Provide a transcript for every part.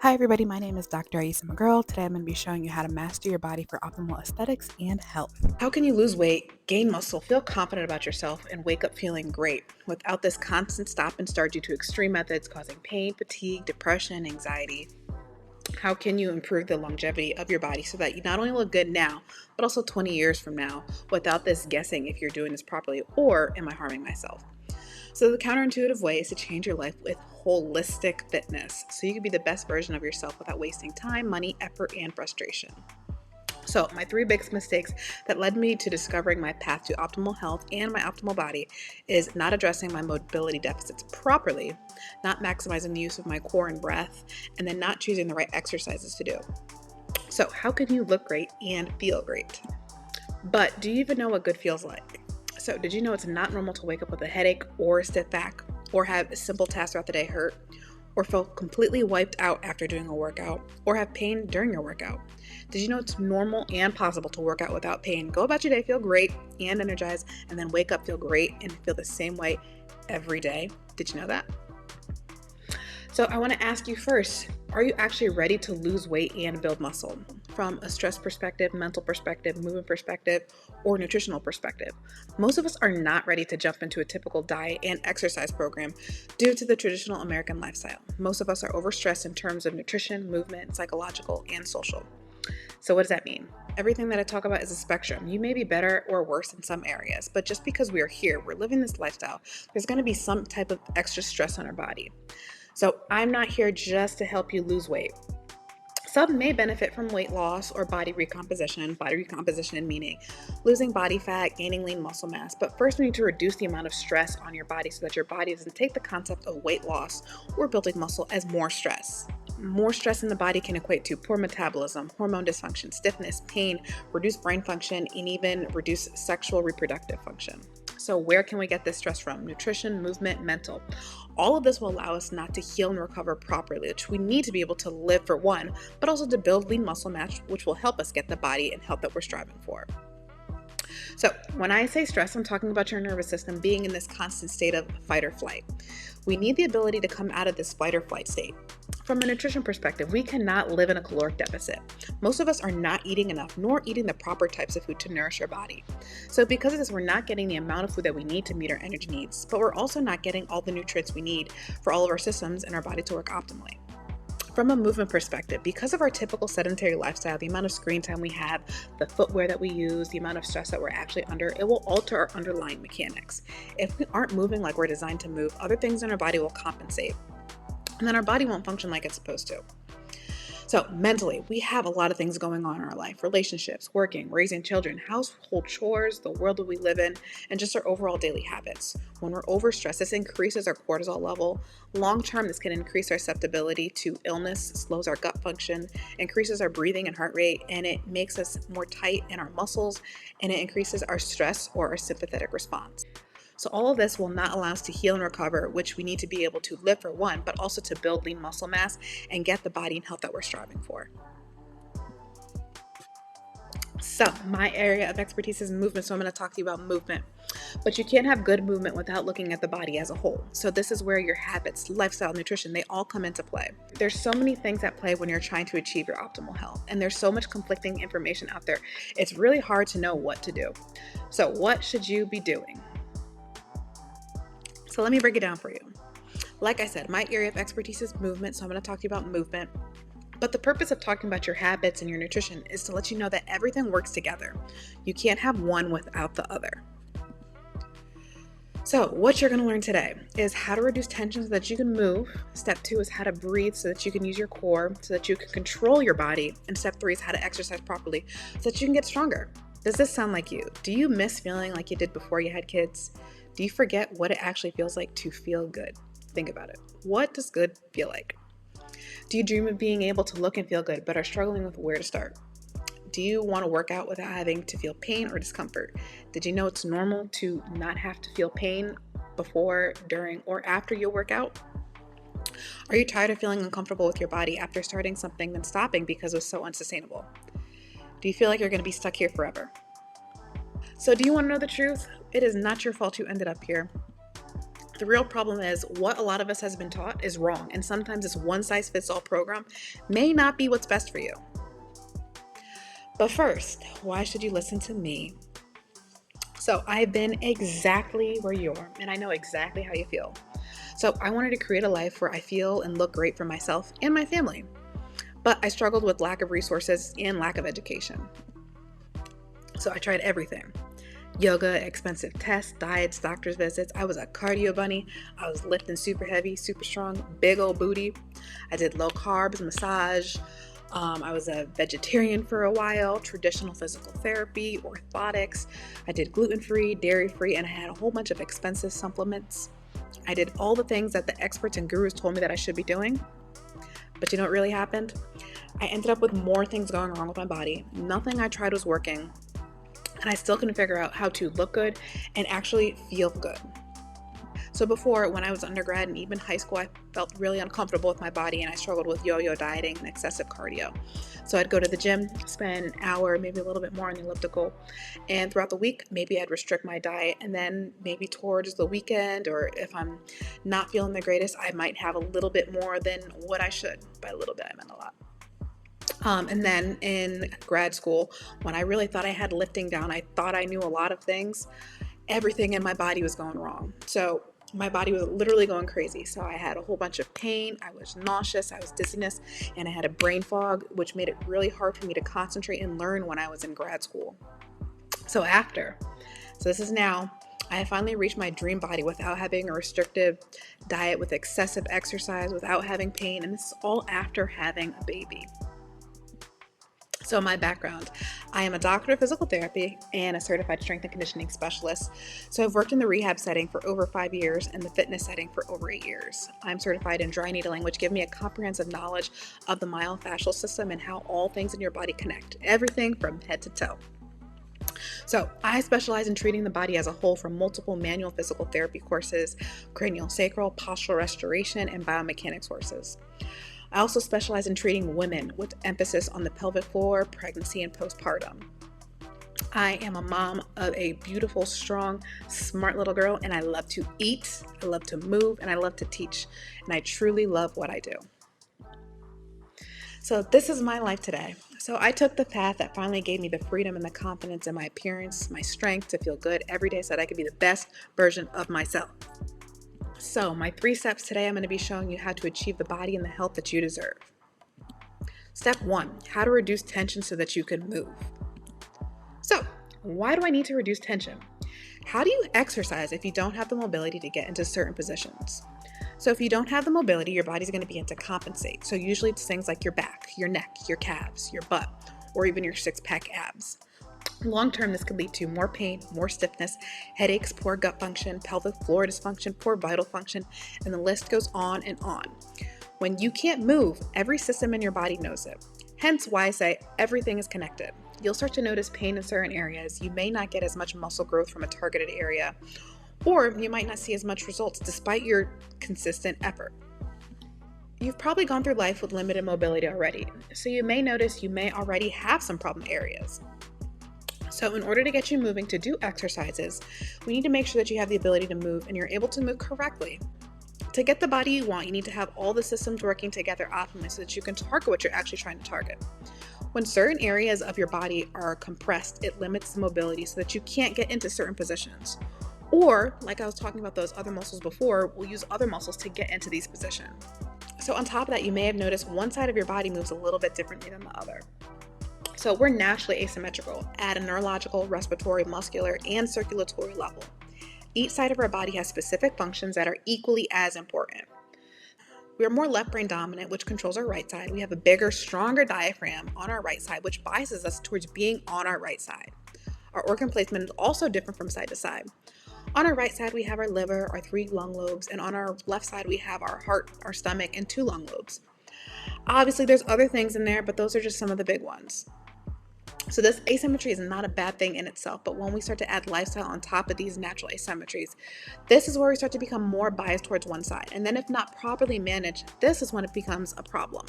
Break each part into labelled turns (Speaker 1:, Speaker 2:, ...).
Speaker 1: Hi everybody, my name is Dr. Aisa McGurl. Today I'm going to be showing you how to master your body for optimal aesthetics and health.
Speaker 2: How can you lose weight, gain muscle, feel confident about yourself, and wake up feeling great without this constant stop and start due to extreme methods causing pain, fatigue, depression, anxiety? How can you improve the longevity of your body so that you not only look good now, but also 20 years from now without this guessing if you're doing this properly or am I harming myself? So, the counterintuitive way is to change your life with holistic fitness so you can be the best version of yourself without wasting time, money, effort, and frustration. So, my three biggest mistakes that led me to discovering my path to optimal health and my optimal body is not addressing my mobility deficits properly, not maximizing the use of my core and breath, and then not choosing the right exercises to do. So, how can you look great and feel great? But do you even know what good feels like? So, did you know it's not normal to wake up with a headache or a stiff back or have simple tasks throughout the day hurt? Or feel completely wiped out after doing a workout, or have pain during your workout? Did you know it's normal and possible to work out without pain? Go about your day, feel great and energized, and then wake up, feel great, and feel the same way every day. Did you know that? So I want to ask you first, are you actually ready to lose weight and build muscle? From a stress perspective, mental perspective, movement perspective, or nutritional perspective. Most of us are not ready to jump into a typical diet and exercise program due to the traditional American lifestyle. Most of us are overstressed in terms of nutrition, movement, psychological, and social. So what does that mean? Everything that I talk about is a spectrum. You may be better or worse in some areas, but just because we are here, we're living this lifestyle, there's going to be some type of extra stress on our body. So I'm not here just to help you lose weight. Some may benefit from weight loss or body recomposition meaning losing body fat, gaining lean muscle mass. But first, we need to reduce the amount of stress on your body so that your body doesn't take the concept of weight loss or building muscle as more stress. More stress in the body can equate to poor metabolism, hormone dysfunction, stiffness, pain, reduced brain function, and even reduced sexual reproductive function. So, where can we get this stress from? Nutrition, movement, mental. All of this will allow us not to heal and recover properly, which we need to be able to live for one, but also to build lean muscle mass, which will help us get the body and health that we're striving for. So, when I say stress, I'm talking about your nervous system being in this constant state of fight or flight. We need the ability to come out of this fight or flight state. From a nutrition perspective, we cannot live in a caloric deficit. Most of us are not eating enough, nor eating the proper types of food to nourish our body. So because of this, we're not getting the amount of food that we need to meet our energy needs, but we're also not getting all the nutrients we need for all of our systems and our body to work optimally. From a movement perspective, because of our typical sedentary lifestyle, the amount of screen time we have, the footwear that we use, the amount of stress that we're actually under, it will alter our underlying mechanics. If we aren't moving like we're designed to move, other things in our body will compensate, and then our body won't function like it's supposed to. So mentally, we have a lot of things going on in our life: relationships, working, raising children, household chores, the world that we live in, and just our overall daily habits. When we're overstressed, this increases our cortisol level. Long term, this can increase our susceptibility to illness, slows our gut function, increases our breathing and heart rate, and it makes us more tight in our muscles, and it increases our stress or our sympathetic response. So all of this will not allow us to heal and recover, which we need to be able to live for one, but also to build lean muscle mass and get the body and health that we're striving for. So my area of expertise is movement, so I'm going to talk to you about movement. But you can't have good movement without looking at the body as a whole. So this is where your habits, lifestyle, nutrition, they all come into play. There's so many things at play when you're trying to achieve your optimal health, and there's so much conflicting information out there. It's really hard to know what to do. So what should you be doing? So let me break it down for you. Like I said, my area of expertise is movement, so I'm going to talk to you about movement. But the purpose of talking about your habits and your nutrition is to let you know that everything works together. You can't have one without the other. So what you're going to learn today is how to reduce tension so that you can move. Step 2 is how to breathe so that you can use your core, so that you can control your body. And step 3 is how to exercise properly so that you can get stronger. Does this sound like you? Do you miss feeling like you did before you had kids? Do you forget what it actually feels like to feel good? Think about it. What does good feel like? Do you dream of being able to look and feel good, but are struggling with where to start? Do you want to work out without having to feel pain or discomfort? Did you know it's normal to not have to feel pain before, during, or after you work out? Are you tired of feeling uncomfortable with your body after starting something then stopping because it was so unsustainable? Do you feel like you're going to be stuck here forever? So do you want to know the truth? It is not your fault you ended up here. The real problem is what a lot of us has been taught is wrong, and sometimes this one size fits all program may not be what's best for you. But first, why should you listen to me? So I've been exactly where you are, and I know exactly how you feel. So I wanted to create a life where I feel and look great for myself and my family. But I struggled with lack of resources and lack of education. So I tried everything: yoga, expensive tests, diets, doctor's visits. I was a cardio bunny. I was lifting super heavy, super strong, big old booty. I did low carbs, massage. I was a vegetarian for a while, traditional physical therapy, orthotics. I did gluten-free, dairy-free, and I had a whole bunch of expensive supplements. I did all the things that the experts and gurus told me that I should be doing. But you know what really happened? I ended up with more things going wrong with my body. Nothing I tried was working, and I still couldn't figure out how to look good and actually feel good. So before, when I was undergrad and even high school, I felt really uncomfortable with my body and I struggled with yo-yo dieting and excessive cardio. So I'd go to the gym, spend an hour, maybe a little bit more on the elliptical, and throughout the week, maybe I'd restrict my diet, and then maybe towards the weekend, or if I'm not feeling the greatest, I might have a little bit more than what I should. By a little bit, I meant a lot. And then in grad school, when I really thought I had lifting down, I thought I knew a lot of things, everything in my body was going wrong. So my body was literally going crazy. So I had a whole bunch of pain, I was nauseous, I was dizziness, and I had a brain fog, which made it really hard for me to concentrate and learn when I was in grad school. So this is now, I finally reached my dream body without having a restrictive diet, with excessive exercise, without having pain, and this is all after having a baby. So my background: I am a doctor of physical therapy and a certified strength and conditioning specialist. So I've worked in the rehab setting for over 5 years and the fitness setting for over 8 years. I'm certified in dry needling, which gives me a comprehensive knowledge of the myofascial system and how all things in your body connect, everything from head to toe. So I specialize in treating the body as a whole from multiple manual physical therapy courses, cranial sacral, postural restoration, and biomechanics courses. I also specialize in treating women with emphasis on the pelvic floor, pregnancy, and postpartum. I am a mom of a beautiful, strong, smart little girl, and I love to eat, I love to move, and I love to teach, and I truly love what I do. So this is my life today. So I took the path that finally gave me the freedom and the confidence in my appearance, my strength to feel good every day so that I could be the best version of myself. So my 3 steps today, I'm going to be showing you how to achieve the body and the health that you deserve. Step 1, how to reduce tension so that you can move. So why do I need to reduce tension? How do you exercise if you don't have the mobility to get into certain positions? So if you don't have the mobility, your body's going to begin to compensate. So usually it's things like your back, your neck, your calves, your butt, or even your 6-pack abs. Long term, this could lead to more pain, more stiffness, headaches, poor gut function, pelvic floor dysfunction, poor vital function, and the list goes on and on. When you can't move, every system in your body knows it. Hence why I say everything is connected. You'll start to notice pain in certain areas. You may not get as much muscle growth from a targeted area, or you might not see as much results despite your consistent effort. You've probably gone through life with limited mobility already, so you may notice you may already have some problem areas. So in order to get you moving to do exercises, we need to make sure that you have the ability to move and you're able to move correctly. To get the body you want, you need to have all the systems working together optimally so that you can target what you're actually trying to target. When certain areas of your body are compressed, it limits the mobility so that you can't get into certain positions. Or, like I was talking about those other muscles before, we'll use other muscles to get into these positions. So on top of that, you may have noticed one side of your body moves a little bit differently than the other. So we're naturally asymmetrical at a neurological, respiratory, muscular, and circulatory level. Each side of our body has specific functions that are equally as important. We are more left brain dominant, which controls our right side. We have a bigger, stronger diaphragm on our right side, which biases us towards being on our right side. Our organ placement is also different from side to side. On our right side, we have our liver, our 3 lung lobes, and on our left side, we have our heart, our stomach, and 2 lung lobes. Obviously, there's other things in there, but those are just some of the big ones. So this asymmetry is not a bad thing in itself, but when we start to add lifestyle on top of these natural asymmetries, this is where we start to become more biased towards one side. And then if not properly managed, this is when it becomes a problem.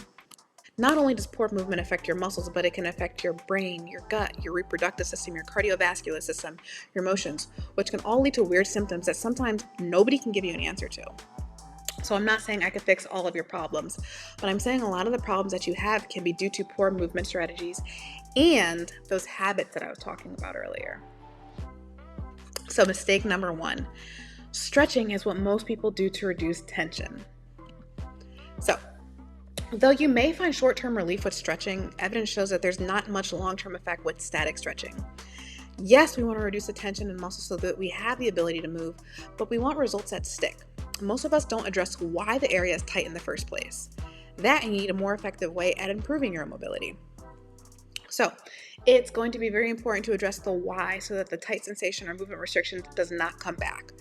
Speaker 2: Not only does poor movement affect your muscles, but it can affect your brain, your gut, your reproductive system, your cardiovascular system, your emotions, which can all lead to weird symptoms that sometimes nobody can give you an answer to. So I'm not saying I could fix all of your problems, but I'm saying a lot of the problems that you have can be due to poor movement strategies and those habits that I was talking about earlier. So mistake number 1, stretching is what most people do to reduce tension. So though you may find short-term relief with stretching, evidence shows that there's not much long-term effect with static stretching. Yes, we want to reduce the tension in muscles so that we have the ability to move, but we want results that stick. Most of us don't address why the area is tight in the first place. That, and you need a more effective way at improving your mobility. So it's going to be very important to address the why so that the tight sensation or movement restriction does not come back.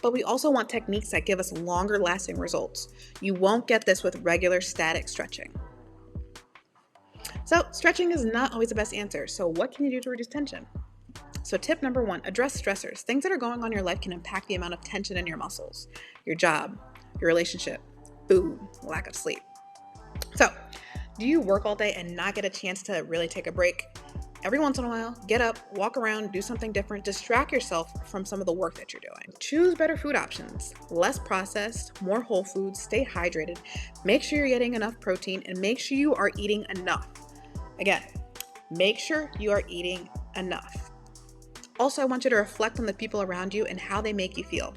Speaker 2: But we also want techniques that give us longer lasting results. You won't get this with regular static stretching. So stretching is not always the best answer. So what can you do to reduce tension? So tip number 1, address stressors. Things that are going on in your life can impact the amount of tension in your muscles, your job, your relationship, food, lack of sleep. So do you work all day and not get a chance to really take a break? Every once in a while, get up, walk around, do something different, distract yourself from some of the work that you're doing. Choose better food options, less processed, more whole foods, stay hydrated, make sure you're getting enough protein, and make sure you are eating enough. Again, make sure you are eating enough. Also, I want you to reflect on the people around you and how they make you feel.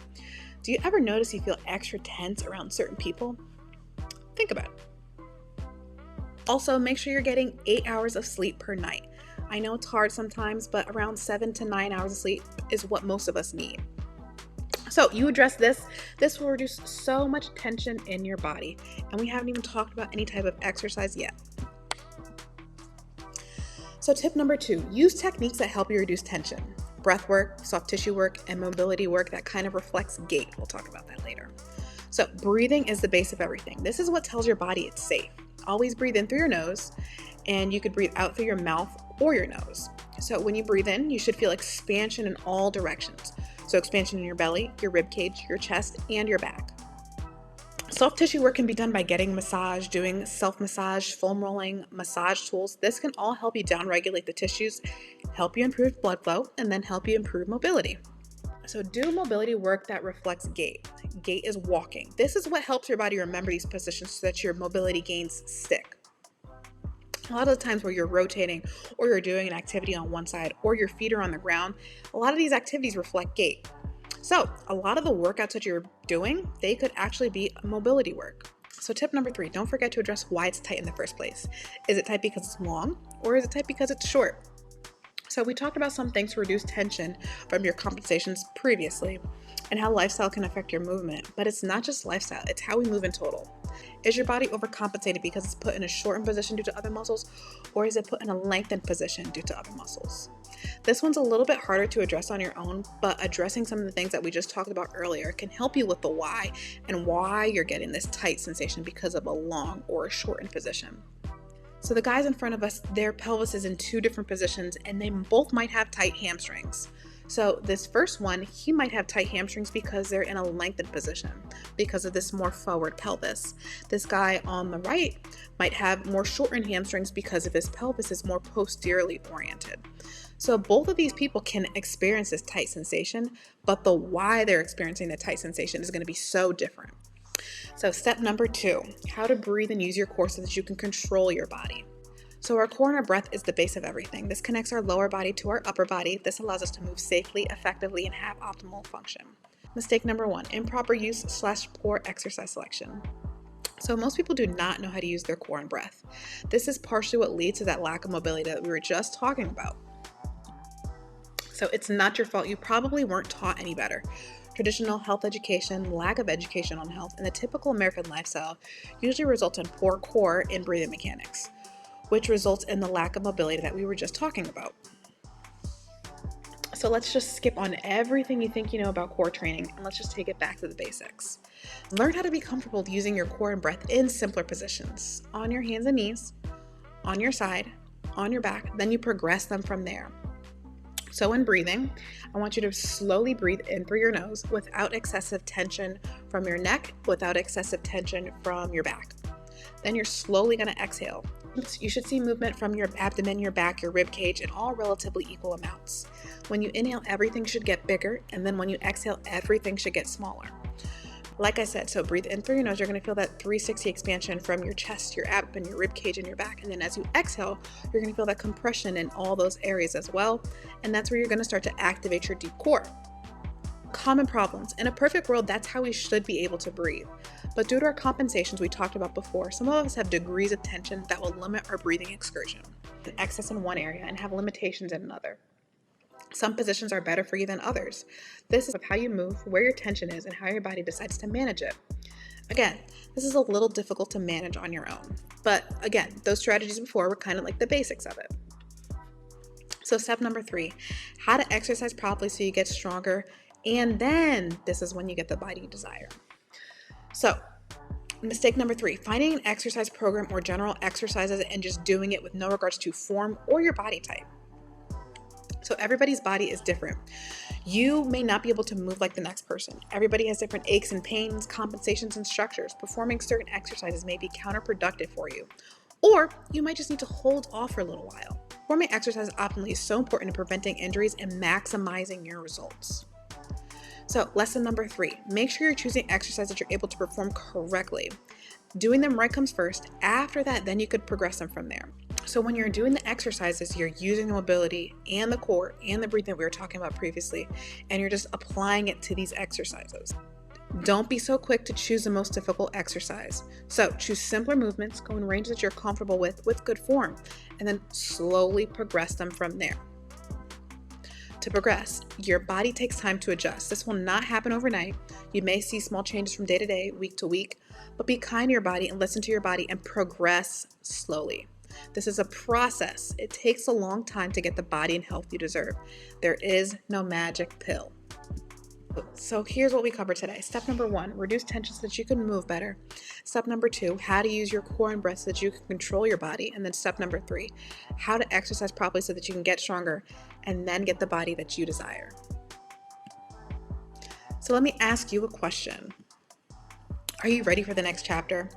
Speaker 2: Do you ever notice you feel extra tense around certain people? Think about it. Also, make sure you're getting 8 hours of sleep per night. I know it's hard sometimes, but around 7 to 9 hours of sleep is what most of us need. So you address this will reduce so much tension in your body. And we haven't even talked about any type of exercise yet. So tip number 2, use techniques that help you reduce tension. Breath work, soft tissue work, and mobility work that kind of reflects gait. We'll talk about that later. So breathing is the base of everything. This is what tells your body it's safe. Always breathe in through your nose, and you could breathe out through your mouth or your nose. So when you breathe in, you should feel expansion in all directions. So expansion in your belly, your rib cage, your chest, and your back. Soft tissue work can be done by getting massage, doing self-massage, foam rolling, massage tools. This can all help you downregulate the tissues, help you improve blood flow, and then help you improve mobility. So do mobility work that reflects gait. Gait is walking. This is what helps your body remember these positions so that your mobility gains stick. A lot of the times where you're rotating or you're doing an activity on one side or your feet are on the ground, a lot of these activities reflect gait. So a lot of the workouts that you're doing, they could actually be mobility work. So tip number 3, don't forget to address why it's tight in the first place. Is it tight because it's long or is it tight because it's short? So we talked about some things to reduce tension from your compensations previously and how lifestyle can affect your movement. But it's not just lifestyle, it's how we move in total. Is your body overcompensated because it's put in a shortened position due to other muscles, or is it put in a lengthened position due to other muscles? This one's a little bit harder to address on your own, but addressing some of the things that we just talked about earlier can help you with the why and why you're getting this tight sensation because of a long or a shortened position. So the guys in front of us, their pelvis is in 2 different positions and they both might have tight hamstrings. So this first one, he might have tight hamstrings because they're in a lengthened position because of this more forward pelvis. This guy on the right might have more shortened hamstrings because of his pelvis is more posteriorly oriented. So both of these people can experience this tight sensation, but the why they're experiencing the tight sensation is going to be so different. So step number 2, how to breathe and use your core so that you can control your body. So our core and our breath is the base of everything. This connects our lower body to our upper body. This allows us to move safely, effectively, and have optimal function. Mistake number 1, improper use / poor exercise selection. So most people do not know how to use their core and breath. This is partially what leads to that lack of mobility that we were just talking about. So it's not your fault. You probably weren't taught any better. Traditional health education, lack of education on health, and the typical American lifestyle usually results in poor core and breathing mechanics, which results in the lack of mobility that we were just talking about. So let's just skip on everything you think you know about core training and let's just take it back to the basics. Learn how to be comfortable using your core and breath in simpler positions, on your hands and knees, on your side, on your back, then you progress them from there. So when breathing, I want you to slowly breathe in through your nose without excessive tension from your neck, without excessive tension from your back. Then you're slowly going to exhale You should see movement from your abdomen, your back, your rib cage in all relatively equal amounts. When you inhale, everything should get bigger, and then when you exhale, everything should get smaller. Like I said, so breathe in through your nose, you're going to feel that 360 expansion from your chest, your abdomen, your rib cage, and your back. And then as you exhale, you're going to feel that compression in all those areas as well. And that's where you're going to start to activate your deep core. Common problems. In a perfect world, that's how we should be able to breathe. But due to our compensations we talked about before, some of us have degrees of tension that will limit our breathing excursion, excess in one area and have limitations in another. Some positions are better for you than others. This is how you move, where your tension is, and how your body decides to manage it. Again, this is a little difficult to manage on your own. But again, those strategies before were kind of like the basics of it. So step number 3, how to exercise properly so you get stronger. And then this is when you get the body you desire. So mistake number 3, finding an exercise program or general exercises and just doing it with no regards to form or your body type. So everybody's body is different. You may not be able to move like the next person. Everybody has different aches and pains, compensations, and structures. Performing certain exercises may be counterproductive for you. Or you might just need to hold off for a little while. Performing exercise optimally is so important in preventing injuries and maximizing your results. So lesson number 3, make sure you're choosing exercise that you're able to perform correctly. Doing them right comes first. After that, then you could progress them from there. So when you're doing the exercises, you're using the mobility and the core and the breathing that we were talking about previously, and you're just applying it to these exercises. Don't be so quick to choose the most difficult exercise. So choose simpler movements, go in ranges that you're comfortable with good form, and then slowly progress them from there. To progress, your body takes time to adjust. This will not happen overnight. You may see small changes from day to day, week to week, but be kind to your body and listen to your body and progress slowly. This is a process. It takes a long time to get the body and health you deserve. There is no magic pill. So here's what we covered today. Step number 1, reduce tension so that you can move better. Step number 2, how to use your core and breath so that you can control your body. And then step number 3, how to exercise properly so that you can get stronger and then get the body that you desire. So let me ask you a question. Are you ready for the next chapter?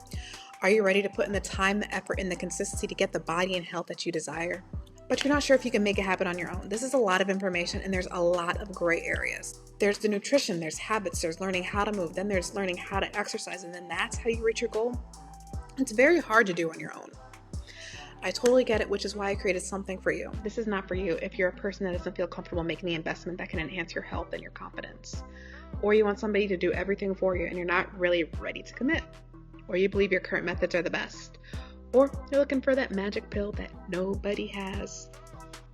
Speaker 2: Are you ready to put in the time, the effort, and the consistency to get the body and health that you desire? But you're not sure if you can make it happen on your own. This is a lot of information and there's a lot of gray areas. There's the nutrition, there's habits, there's learning how to move, then there's learning how to exercise, and then that's how you reach your goal. It's very hard to do on your own. I totally get it, which is why I created something for you. This is not for you if you're a person that doesn't feel comfortable making the investment that can enhance your health and your confidence. Or you want somebody to do everything for you and you're not really ready to commit. Or you believe your current methods are the best. Or you're looking for that magic pill that nobody has.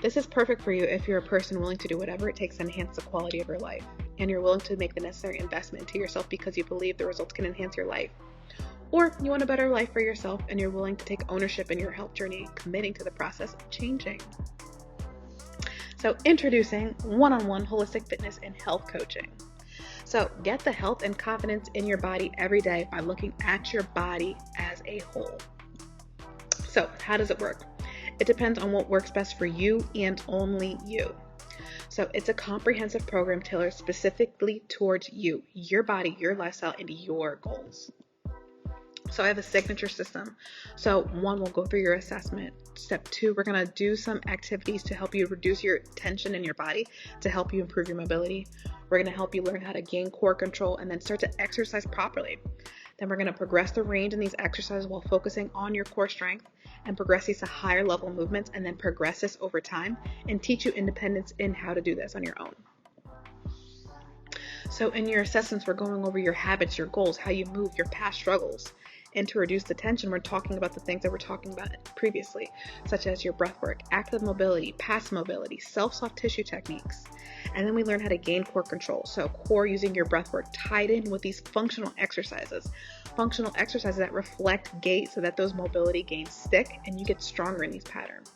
Speaker 2: This is perfect for you if you're a person willing to do whatever it takes to enhance the quality of your life, and you're willing to make the necessary investment into yourself because you believe the results can enhance your life. Or you want a better life for yourself and you're willing to take ownership in your health journey, committing to the process of changing. So introducing one-on-one holistic fitness and health coaching. So get the health and confidence in your body every day by looking at your body as a whole. So how does it work? It depends on what works best for you and only you. So it's a comprehensive program tailored specifically towards you, your body, your lifestyle, and your goals. So I have a signature system. So 1, we'll go through your assessment. Step 2, we're going to do some activities to help you reduce your tension in your body to help you improve your mobility. We're going to help you learn how to gain core control and then start to exercise properly. Then we're going to progress the range in these exercises while focusing on your core strength and progress these to higher level movements and then progress this over time and teach you independence in how to do this on your own. So in your assessments, we're going over your habits, your goals, how you move, your past struggles. And to reduce the tension, we're talking about the things that we're talking about previously, such as your breath work, active mobility, passive mobility, self-soft tissue techniques. And then we learn how to gain core control. So core using your breath work tied in with these functional exercises that reflect gait so that those mobility gains stick and you get stronger in these patterns.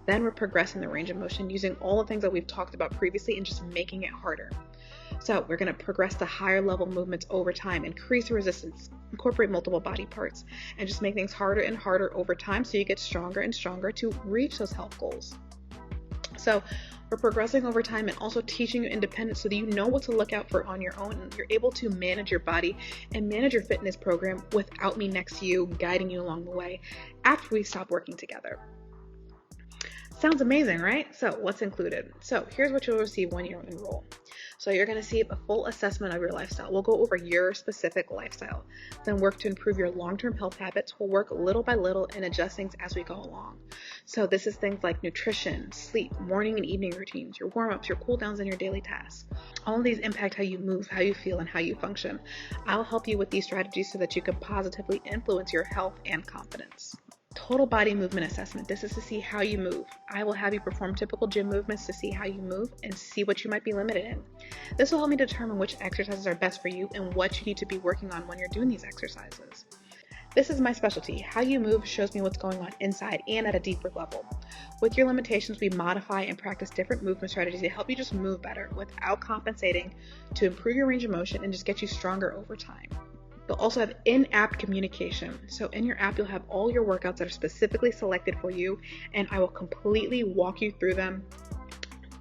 Speaker 2: Then we're progressing the range of motion using all the things that we've talked about previously and just making it harder. So we're going to progress to higher level movements over time, increase resistance, incorporate multiple body parts, and just make things harder and harder over time so you get stronger and stronger to reach those health goals. So We're progressing over time and also teaching you independence so that you know what to look out for on your own and you're able to manage your body and manage your fitness program without me next to you, guiding you along the way after we stop working together. Sounds amazing, right? So what's included? So here's what you'll receive when you enroll. So you're going to receive a full assessment of your lifestyle. We'll go over your specific lifestyle, then work to improve your long-term health habits. We'll work little by little and adjust things as we go along. So this is things like nutrition, sleep, morning and evening routines, your warm-ups, your cool-downs, and your daily tasks. All of these impact how you move, how you feel, and how you function. I'll help you with these strategies so that you can positively influence your health and confidence. Total body movement assessment. This is to see how you move. I will have you perform typical gym movements to see how you move and see what you might be limited in. This will help me determine which exercises are best for you and what you need to be working on when you're doing these exercises. This is my specialty. How you move shows me what's going on inside and at a deeper level. With your limitations, we modify and practice different movement strategies to help you just move better without compensating to improve your range of motion and just get you stronger over time. You'll also have in-app communication. So in your app, you'll have all your workouts that are specifically selected for you, and I will completely walk you through them,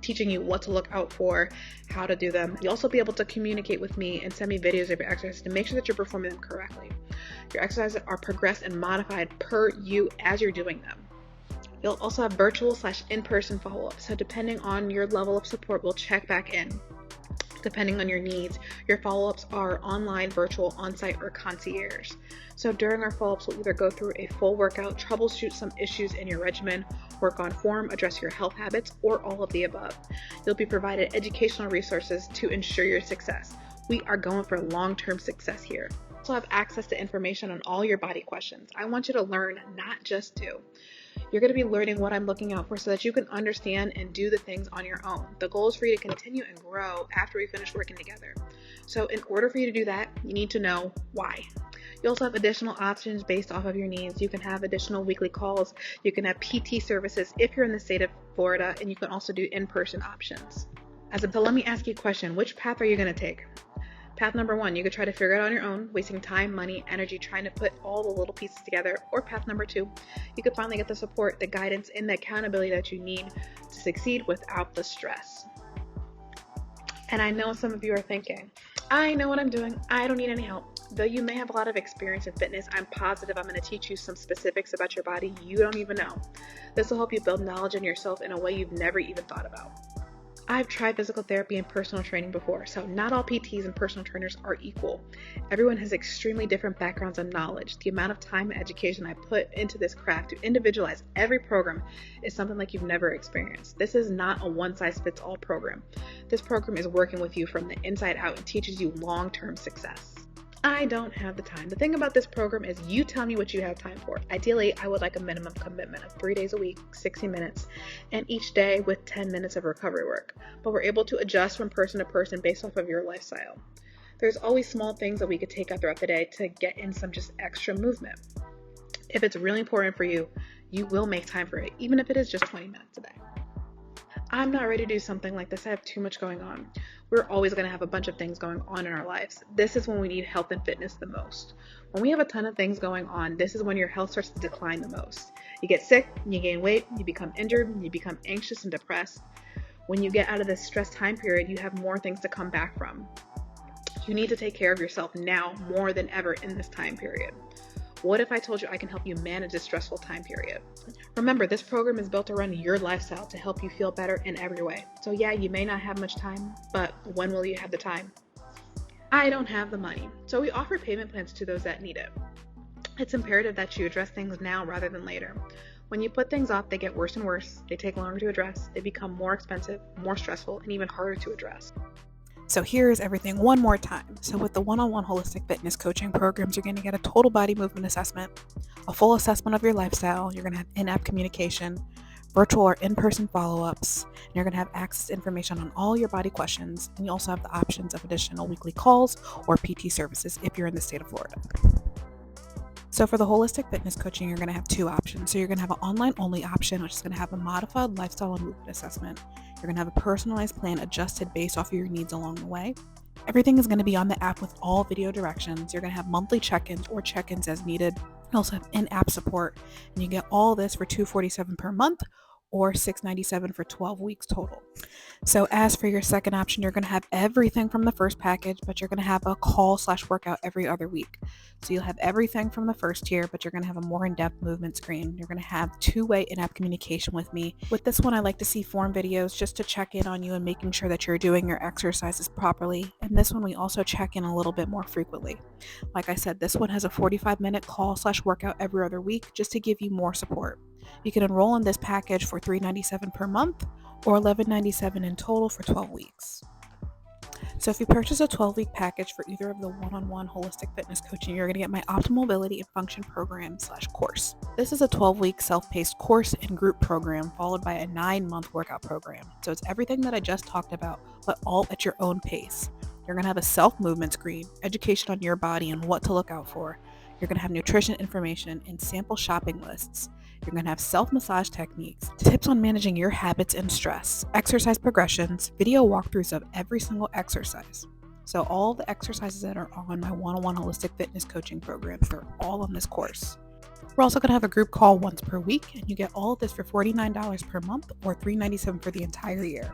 Speaker 2: teaching you what to look out for, how to do them. You'll also be able to communicate with me and send me videos of your exercises to make sure that you're performing them correctly. Your exercises are progressed and modified per you as you're doing them. You'll also have virtual/in-person follow-up. So depending on your level of support, we'll check back in. Depending on your needs, your follow-ups are online, virtual, on-site, or concierge. So during our follow-ups, we'll either go through a full workout, troubleshoot some issues in your regimen, work on form, address your health habits, or all of the above. You'll be provided educational resources to ensure your success. We are going for long-term success here. You also have access to information on all your body questions. I want you to learn, not just do. You're going to be learning what I'm looking out for so that you can understand and do the things on your own. The goal is for you to continue and grow after we finish working together. So in order for you to do that, you need to know why. You also have additional options based off of your needs. You can have additional weekly calls. You can have PT services if you're in the state of Florida, and you can also do in-person options. So let me ask you a question. Which path are you going to take? Path number 1, you could try to figure it out on your own, wasting time, money, energy trying to put all the little pieces together. Or path number 2, you could finally get the support, the guidance, and the accountability that you need to succeed without the stress. And I know some of you are thinking, I know what I'm doing. I don't need any help. Though you may have a lot of experience in fitness, I'm positive I'm going to teach you some specifics about your body you don't even know. This will help you build knowledge in yourself in a way you've never even thought about. I've tried physical therapy and personal training before, so not all PTs and personal trainers are equal. Everyone has extremely different backgrounds and knowledge. The amount of time and education I put into this craft to individualize every program is something like you've never experienced. This is not a one-size-fits-all program. This program is working with you from the inside out and teaches you long-term success. I don't have the time. The thing about this program is you tell me what you have time for. Ideally, I would like a minimum commitment of 3 days a week, 60 minutes, and each day with 10 minutes of recovery work. But we're able to adjust from person to person based off of your lifestyle. There's always small things that we could take out throughout the day to get in some just extra movement. If it's really important for you, you will make time for it, even if it is just 20 minutes a day. I'm not ready to do something like this. I have too much going on. We're always going to have a bunch of things going on in our lives. This is when we need health and fitness the most. When we have a ton of things going on, this is when your health starts to decline the most. You get sick, you gain weight, you become injured, you become anxious and depressed. When you get out of this stress time period, you have more things to come back from. You need to take care of yourself now more than ever in this time period. What if I told you I can help you manage this stressful time period? Remember, this program is built around your lifestyle to help you feel better in every way. So yeah, you may not have much time, but when will you have the time? I don't have the money. So we offer payment plans to those that need it. It's imperative that you address things now rather than later. When you put things off, they get worse and worse. They take longer to address. They become more expensive, more stressful, and even harder to address.
Speaker 1: So here is everything one more time. So with the one-on-one holistic fitness coaching programs, you're going to get a total body movement assessment, a full assessment of your lifestyle. You're going to have in-app communication, virtual or in-person follow-ups, and you're going to have access to information on all your body questions. And you also have the options of additional weekly calls or PT services if you're in the state of Florida. So for the holistic fitness coaching, you're going to have 2 options. So you're going to have an online-only option, which is going to have a modified lifestyle and movement assessment. You're going to have a personalized plan adjusted based off of your needs along the way. Everything is going to be on the app with all video directions. You're going to have monthly check-ins or check-ins as needed. You also have in-app support, and you get all this for $247 per month or $697 for 12 weeks total. So as for your second option, you're going to have everything from the first package, but you're going to have a call/workout every other week. So you'll have everything from the first tier, but you're going to have a more in-depth movement screen. You're going to have two-way in-app communication with me. With this one, I like to see form videos just to check in on you and making sure that you're doing your exercises properly. And this one, we also check in a little bit more frequently. Like I said, this one has a 45-minute call/workout every other week just to give you more support. You can enroll in this package for $397 per month or $1197 in total for 12 weeks. So if you purchase a 12-week package for either of the one-on-one holistic fitness coaching, you're going to get my Optimal Mobility and Function program/course. This is a 12-week self-paced course and group program followed by a 9-month workout program. So it's everything that I just talked about, but all at your own pace. You're going to have a self-movement screen, education on your body and what to look out for. You're going to have nutrition information and sample shopping lists. You're going to have self-massage techniques, tips on managing your habits and stress, exercise progressions, video walkthroughs of every single exercise. So all the exercises that are on my one-on-one holistic fitness coaching programs, they're all on this course. We're also going to have a group call once per week, and you get all of this for $49 per month or $397 for the entire year.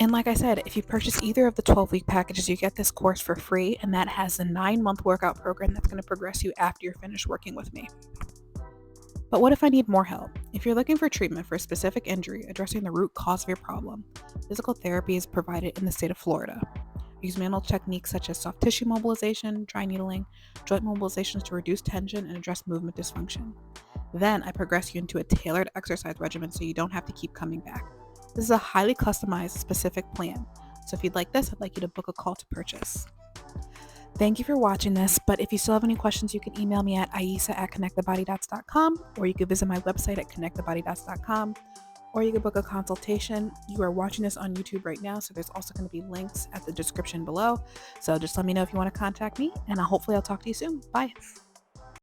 Speaker 1: And like I said, if you purchase either of the 12-week packages, you get this course for free, and that has a 9-month workout program that's going to progress you after you're finished working with me. But what if I need more help? If you're looking for treatment for a specific injury, addressing the root cause of your problem, physical therapy is provided in the state of Florida. I use manual techniques such as soft tissue mobilization, dry needling, joint mobilizations to reduce tension and address movement dysfunction. Then I progress you into a tailored exercise regimen so you don't have to keep coming back. This is a highly customized, specific plan. So if you'd like this, I'd like you to book a call to purchase. Thank you for watching this, but if you still have any questions, you can email me at aisa@connectthebodydots.com, or you can visit my website at connectthebodydots.com, or you can book a consultation. You are watching this on YouTube right now, so there's also going to be links at the description below. So just let me know if you want to contact me, and hopefully I'll talk to you soon. Bye.